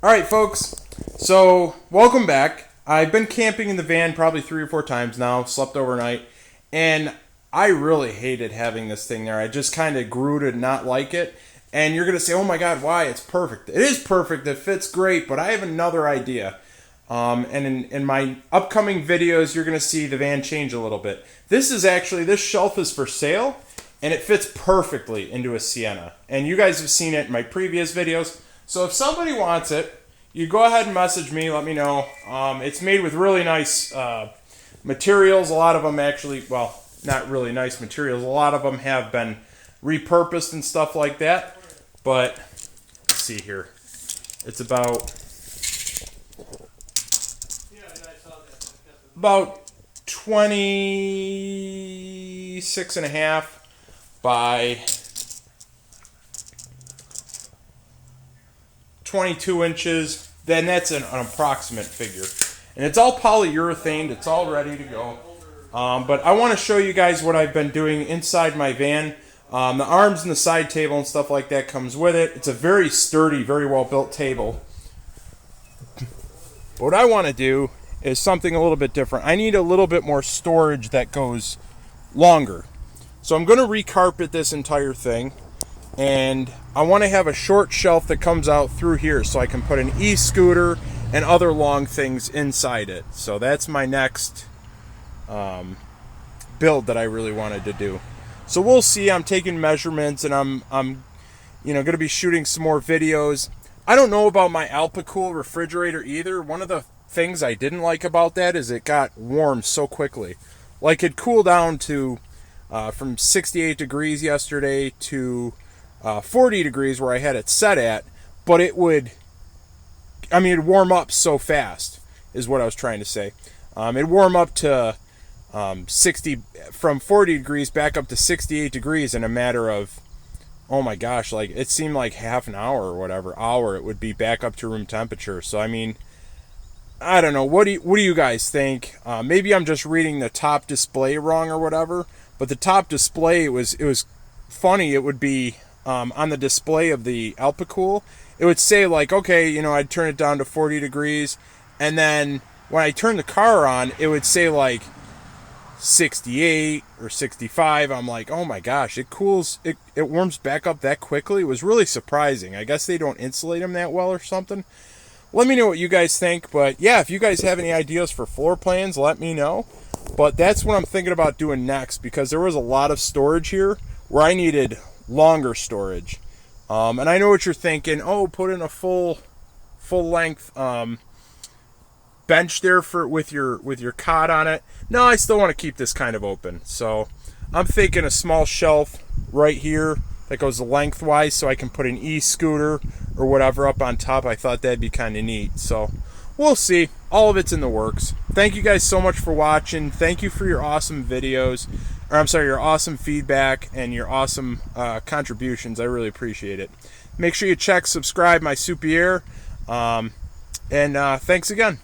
Alright folks, so welcome back. I've been camping in the van probably 3 or 4 times now, slept overnight, and I really hated having this thing there. I just kind of grew to not like it, and you're going to say, oh my god, why? It's perfect. It is perfect, it fits great, but I have another idea. And in my upcoming videos, you're going to see the van change a little bit. This shelf is for sale, and it fits perfectly into a Sienna. And you guys have seen it in my previous videos. So if somebody wants it, you go ahead and message me, let me know. It's made with really nice materials. A lot of them actually, well, not really nice materials. A lot of them have been repurposed and stuff like that. But, let's see here. It's about 26 and a half by 22 inches. Then that's an approximate figure. And it's all polyurethane. It's all ready to go. But I want to show you guys what I've been doing inside my van. The arms and the side table and stuff like that comes with it. It's a very sturdy, very well built table. What I want to do is something a little bit different. I need a little bit more storage that goes longer. So I'm going to recarpet this entire thing, and I want to have a short shelf that comes out through here so I can put an e-scooter and other long things inside it. So that's my next build that I really wanted to do. So we'll see. I'm taking measurements, and I'm going to be shooting some more videos. I don't know about my alpicool refrigerator either. One of the things I didn't like about that is it got warm so quickly. Like, it cooled down to from 68 degrees yesterday to 40 degrees where I had it set at, but it'd warm up so fast is what I was trying to say. It'd warm up to 60, from 40 degrees back up to 68 degrees in a matter of, oh my gosh, like it seemed like half an hour or whatever hour it would be back up to room temperature. So I don't know. What do you guys think? Maybe I'm just reading the top display wrong or whatever. But the top display, it was funny. It would be on the display of the alpicool. It would say like, okay, I'd turn it down to 40 degrees, and then when I turn the car on, it would say like 68 or 65. I'm like, oh my gosh, it cools. It warms back up that quickly. It was really surprising. I guess they don't insulate them that well or something. Let me know what you guys think, but yeah, if you guys have any ideas for floor plans, let me know. But that's what I'm thinking about doing next, because there was a lot of storage here where I needed longer storage. And I know what you're thinking, oh, put in a full length bench there with your cot on it. No, I still want to keep this kind of open. So I'm thinking a small shelf right here that goes lengthwise so I can put an e-scooter or whatever up on top. I thought that'd be kind of neat. So we'll see. All of it's in the works. Thank you guys so much for watching. Thank you for your awesome videos. Or I'm sorry, your awesome feedback and your awesome contributions. I really appreciate it. Make sure you subscribe my Soupier. And thanks again.